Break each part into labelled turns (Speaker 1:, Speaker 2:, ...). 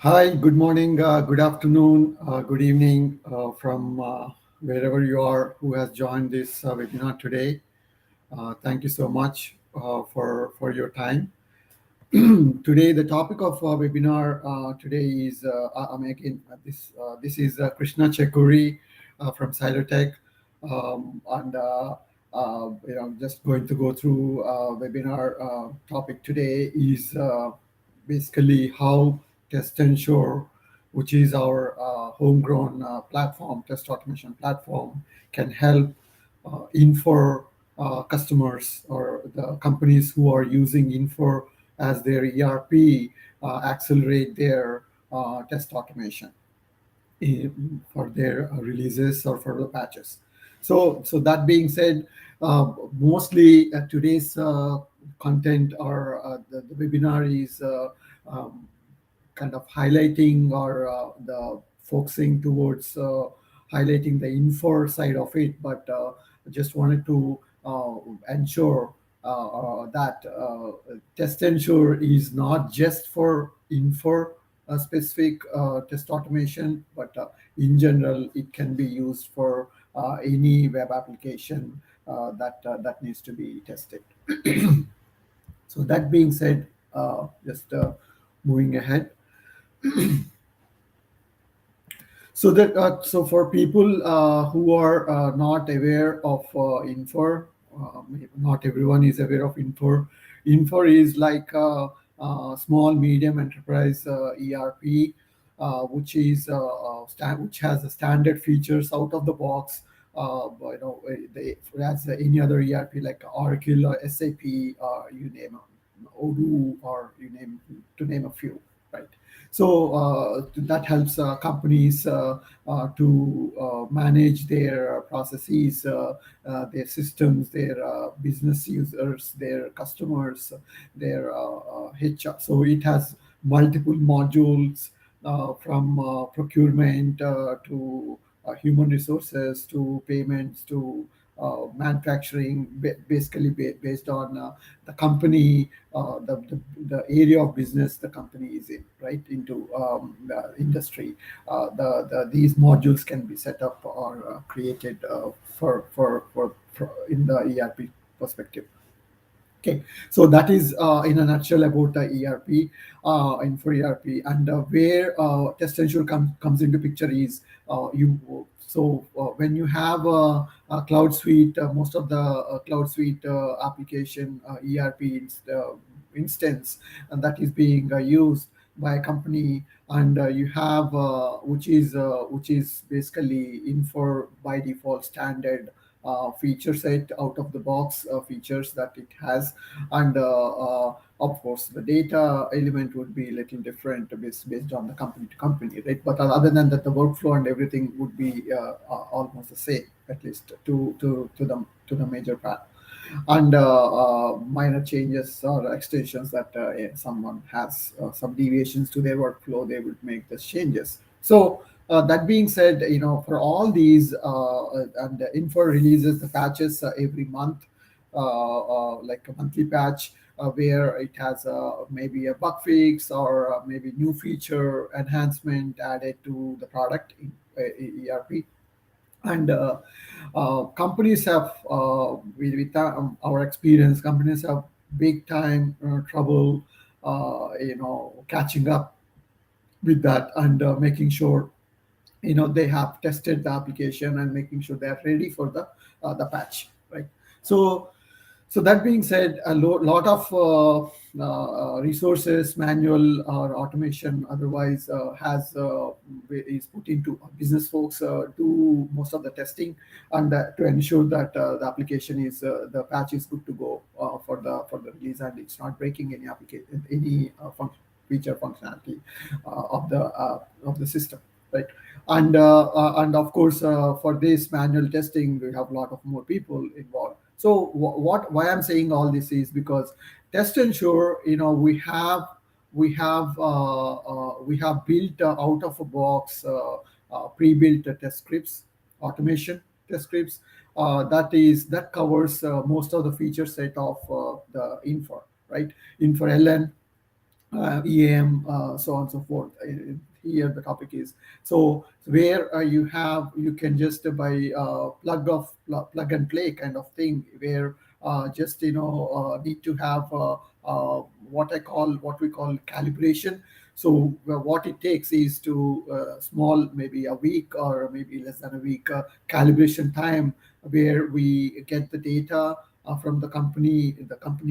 Speaker 1: Hi, good morning, good afternoon, good evening from wherever you are who has joined this webinar today. Thank you so much for your time. Today, the topic of our webinar today is this is 𝘫𝘶𝘭𝘺 from Sailotech, and just going to go through webinar topic today is basically how TestEnsure, which is our homegrown platform, test automation platform, can help Infor customers or the companies who are using Infor as their ERP accelerate their test automation for their releases or for the patches. So that being said, mostly today's content or the webinar is kind of highlighting or the focusing towards highlighting the Infor side of it, but I just wanted to ensure that TestEnsure is not just for Infor specific test automation, but in general, it can be used for any web application that needs to be tested. So that being said, just moving ahead. So for people who are not aware of Infor, not everyone is aware of Infor. Infor is like a small medium enterprise ERP, which has a standard features out of the box. As any other ERP like Oracle or SAP, you name Odoo, or you name to name a few, right? So that helps companies to manage their processes, their systems, their business users, their customers, their HR. So it has multiple modules from procurement to human resources to payments to manufacturing, basically based on the company, the area of business the company is in, right, into the industry. These modules can be set up or created for in the ERP perspective. Okay, so that is in a nutshell about the ERP, Infor ERP, and where TestEnsure comes into picture is when you have a cloud suite, most of the cloud suite application ERP instance, and that is being used by a company, and you have which is basically Infor by default standard feature set, out of the box features that it has, and of course the data element would be a little different based on the company to company, right? But other than that, the workflow and everything would be almost the same, at least to the major part, and minor changes or extensions that if someone has some deviations to their workflow, they would make those changes. So that being said, for all these, and Infor releases the patches every month, like a monthly patch where it has maybe a bug fix or maybe new feature enhancement added to the product in ERP. And companies have, with our experience, companies have big time trouble, catching up with that, and making sure they have tested the application and making sure they're ready for the patch, right? So that being said, a lot of resources, manual or automation otherwise is put into business folks do most of the testing, and to ensure that the application is the patch is good to go for the release, and it's not breaking any application, any feature functionality of the system, right? And of course, for this manual testing, we have a lot of more people involved. So why I'm saying all this is because TestEnsure, we have built out of a box pre-built test scripts, automation test scripts that covers most of the feature set of the Infor, right? Infor LN, EAM, so on and so forth. Here the topic is so where you can just by plug and play kind of thing, where just need to have what we call calibration. So what it takes is to small, maybe a week or maybe less than a week calibration time, where we get the data from the company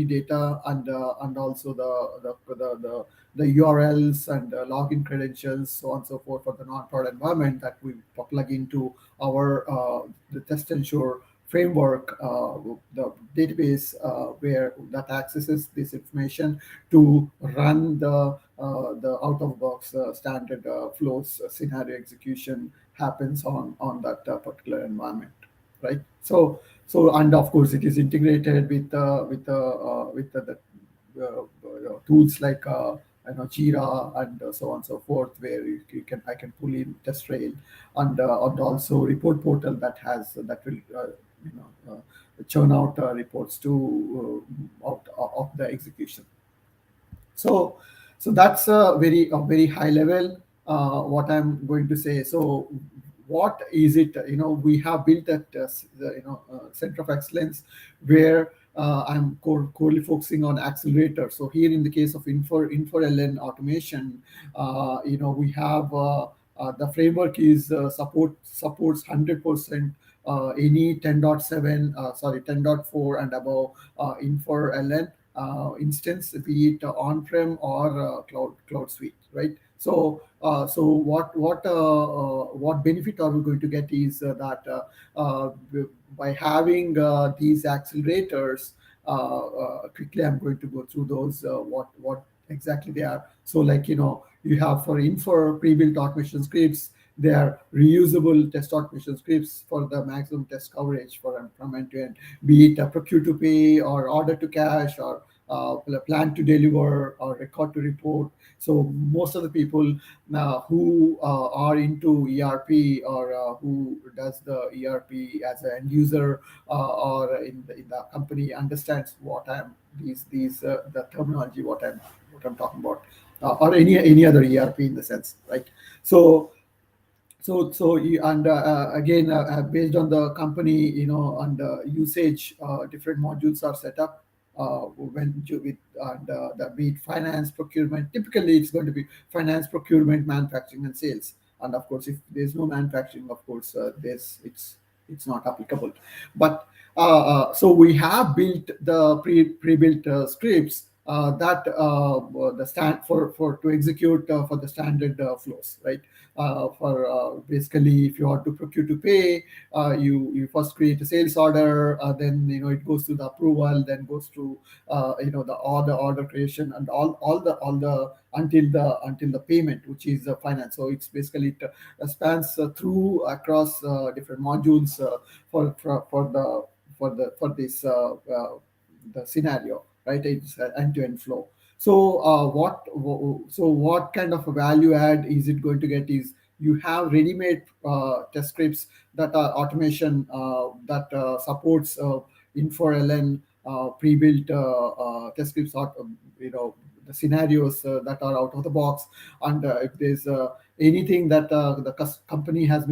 Speaker 1: data, and also the URLs and login credentials, so on and so forth, for the non-prod environment that we plug into our the TestEnsure framework, the database where that accesses this information to run the out-of-box standard flows scenario execution happens on that particular environment, right? So and of course it is integrated with the tools like Jira and so on and so forth, where I can pull in TestRail, and also report portal that will churn out reports to out of the execution. So, so that's a very high level what I'm going to say. So, what is it? We have built that center of excellence where I'm corely focusing on accelerator. So here in the case of Infor LN automation, we have the framework is supports 100% any 10.7, 10.4 and above Infor LN instance, be it on-prem or cloud suite, right? So what benefit are we going to get is that by having these accelerators, quickly I'm going to go through those what exactly they are. So like you have for pre-built automation scripts, they are reusable test automation scripts for the maximum test coverage from end to end, be it a procure to pay or order to cash or plan to deliver or record to report. So most of the people who are into ERP or who does the ERP as an end user or in the company understands what I'm these the terminology what I'm talking about, or any other ERP in the sense, right? So and again, based on the company, and usage, different modules are set up when you with the be it finance, procurement. Typically, it's going to be finance, procurement, manufacturing, and sales. And of course, if there's no manufacturing, of course, there's it's not applicable. But so we have built the pre-built scripts that the stand for to execute for the standard flows, right? For basically, if you want to procure to pay, you first create a sales order, then it goes through the approval, then goes through the order creation, and all the until the payment, which is finance. So it's basically it spans through across different modules for this the scenario, right? It's an end-to-end flow. So what kind of a value add is it going to get is you have ready-made test scripts that are automation that supports Infor LN pre-built test scripts, the scenarios that are out of the box, and if there's anything that the company has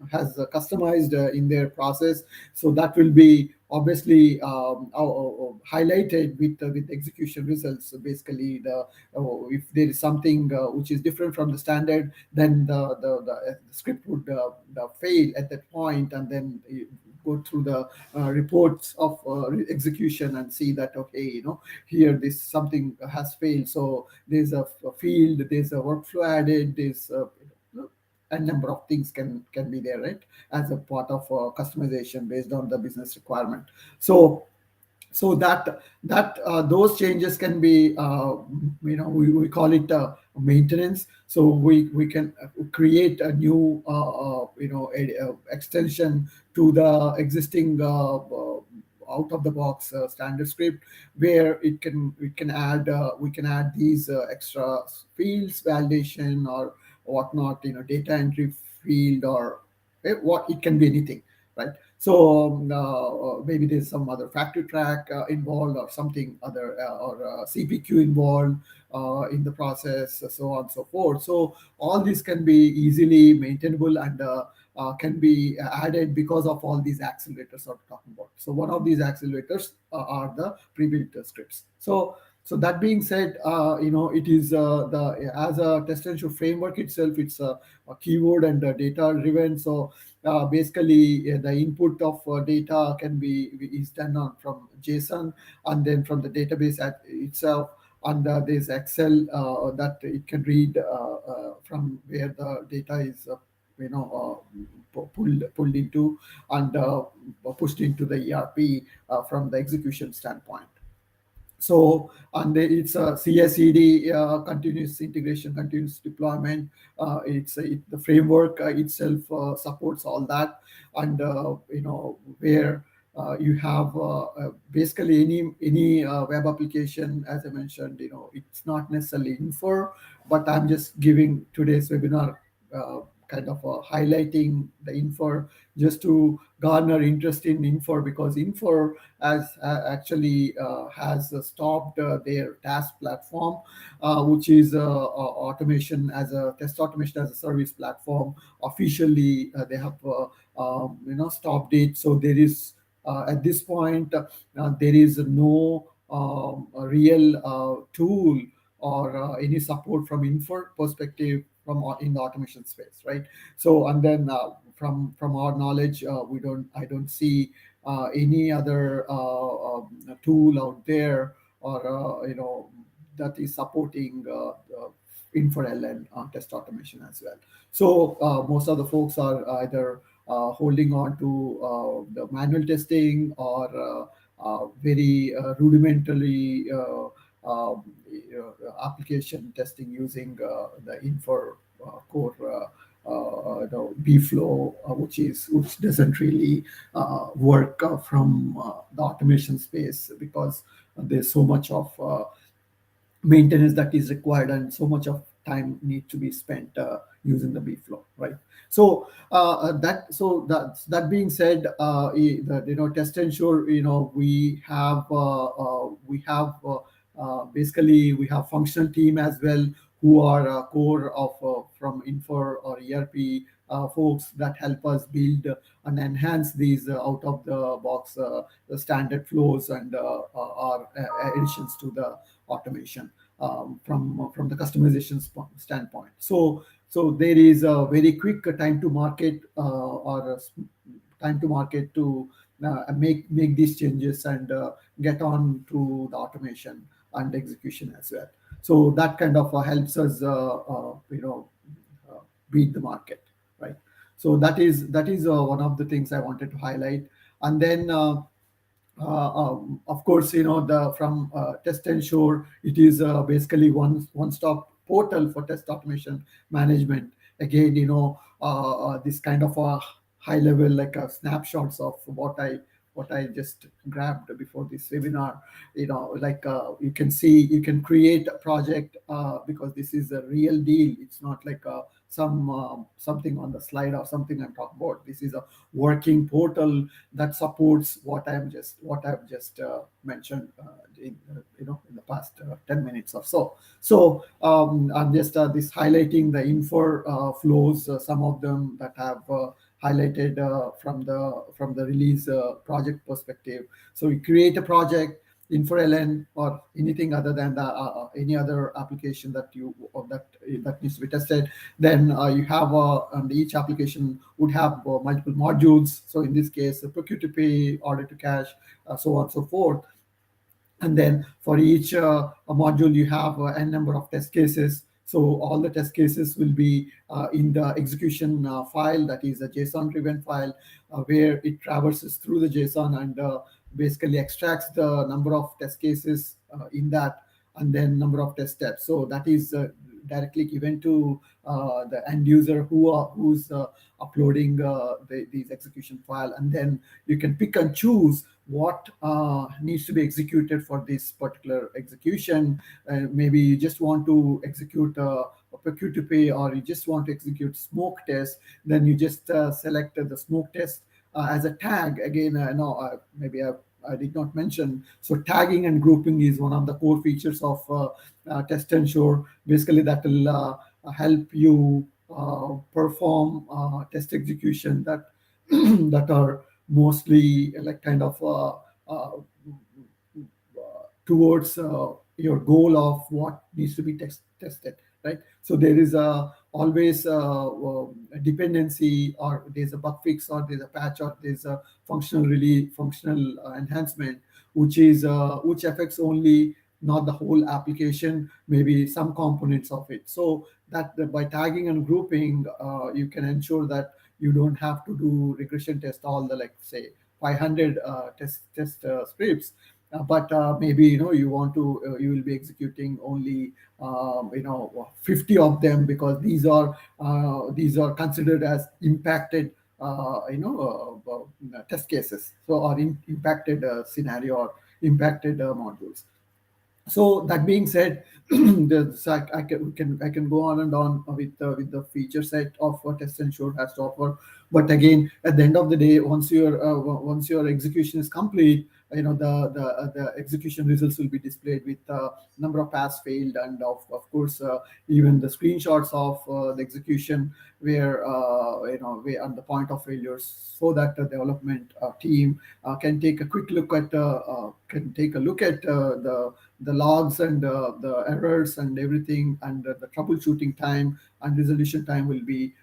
Speaker 1: customized in their process, so that will be obviously highlighted with execution results. So basically, if there is something which is different from the standard, then the script would fail at that point, and then you go through the reports of execution and see that, okay, here this something has failed. So there's a field, there's a workflow added, there's a number of things can be there, right, as a part of customization based on the business requirement. So that those changes can be we call it maintenance. So we can create a new extension to the existing out of the box standard script, where we can add these extra fields, validation or whatnot, data entry field, or what it can be anything, right? So maybe there's some other factory track involved, or something other, or CPQ involved in the process, so on and so forth. So all these can be easily maintainable and can be added because of all these accelerators I'm talking about. So one of these accelerators are the pre-built scripts. So that being said, it is the as a TestEnsure framework itself, it's a keyword and data driven. So basically, the input of data can be is done from JSON, and then from the database itself, and there's Excel that it can read from where the data is pulled into and pushed into the ERP from the execution standpoint. So, and it's a CI/CD, continuous integration, continuous deployment. The framework itself supports all that, and where you have basically any web application, as I mentioned, it's not necessarily Infor, but I'm just giving today's webinar kind of highlighting the Infor just to garner interest in Infor, because Infor actually has stopped their task platform, which is automation as a test automation as a service platform. Officially, they have stopped it. So there is at this point there is no real tool or any support from Infor perspective from in the automation space, right? So and then from our knowledge, I don't see any other tool out there, or that is supporting Infor LN test automation as well. So most of the folks are either holding on to the manual testing, or very rudimentary application testing using the Infor core bflow, which doesn't really work from the automation space, because there's so much of maintenance that is required, and so much of time needs to be spent using the bflow, right? So that being said, TestEnsure, basically we have functional team as well, who are core of from Infor or ERP folks that help us build and enhance these out of the box the standard flows and our additions to the automation from the customization standpoint. So there is a very quick time to market, or time to market to make these changes and get on to the automation and execution as well. So that kind of helps us beat the market, right? So that is one of the things I wanted to highlight. And then of course, from TestEnsure, it is basically one-stop portal for test automation management. Again, this kind of a high level, like snapshots of what I just grabbed before this webinar. Like you can see, you can create a project because this is a real deal. It's not like something on the slide or something I'm talking about. This is a working portal that supports what I've just mentioned in the past 10 minutes or so. So I'm just this highlighting the Infor flows, some of them that have highlighted from the release project perspective. So you create a project, Infor LN, or anything other than the any other application that needs to be tested. Then you have and each application would have multiple modules. So in this case, procure to pay, order to cash, so on and so forth. And then for each module, you have n number of test cases. So all the test cases will be in the execution file, that is a JSON-driven file, where it traverses through the JSON and basically extracts the number of test cases in that, and then number of test steps. So that is directly given to the end user who's uploading these execution file, and then you can pick and choose what needs to be executed for this particular execution. Maybe you just want to execute a procure to pay, or you just want to execute smoke test. Then you just select the smoke test as a tag. Again, no, maybe I did not mention. So tagging and grouping is one of the core features of TestEnsure. Basically, that will help you perform test execution that that are mostly like kind of towards your goal of what needs to be tested, right? So there is always a dependency, or there's a bug fix, or there's a patch, or there's a functional enhancement, which affects only not the whole application, maybe some components of it. So that by tagging and grouping, you can ensure that you don't have to do regression test all the, like, say, 500 test scripts, but maybe you want to you will be executing only 50 of them, because these are considered as impacted test cases, so, or impacted scenario, or impacted modules. So that being said, I can go on and on with the feature set of what TestEnsure has to offer. But again, at the end of the day, once your execution is complete, the execution results will be displayed with number of pass failed, and of course even the screenshots of the execution where where at the point of failures, so that the development team can take a quick look at the logs and the errors and everything, and the troubleshooting time and resolution time will be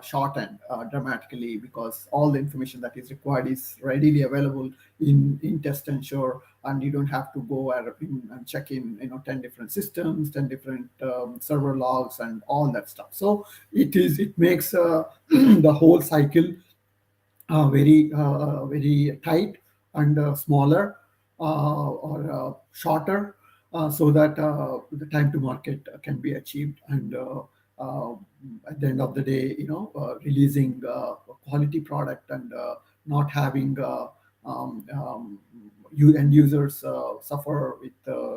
Speaker 1: shortened dramatically, because all the information that is required is readily available in TestEnsure, and you don't have to go and check in 10 different systems, 10 different server logs, and all that stuff. So it makes the whole cycle very tight, and smaller, or shorter, so that the time to market can be achieved, and uh, at the end of the day, releasing a quality product, and not having end users suffer with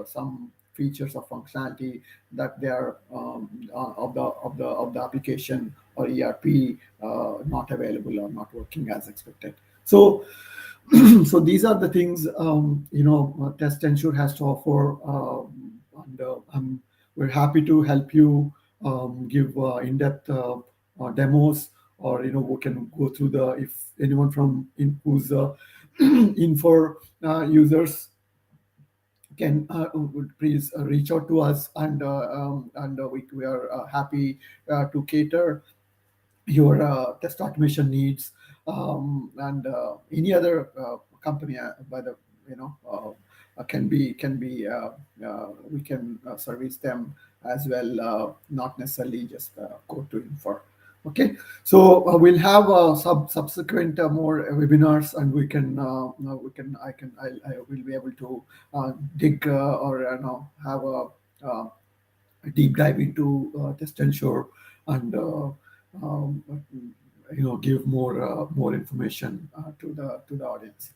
Speaker 1: some features of functionality that they are of the application or ERP not available or not working as expected. So so these are the things TestEnsure has to offer, and we're happy to help you give in-depth demos, or we can go through if anyone who's Infor users can would please reach out to us, and we are happy to cater your test automation needs, and any other company by the can be we can service them as well, not necessarily just go to Infor. Okay, so we'll have subsequent more webinars, and I will be able to dig or have a deep dive into TestEnsure, and um, give more information to the audience.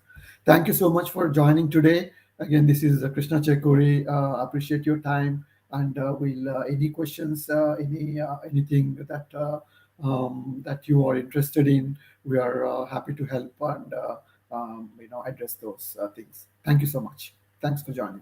Speaker 1: Thank you so much for joining today. Again, this is 𝘫𝘶𝘭𝘺. Appreciate your time, and we'll any questions, anything that you are interested in, we are happy to help, and address those things. Thank you so much. Thanks for joining.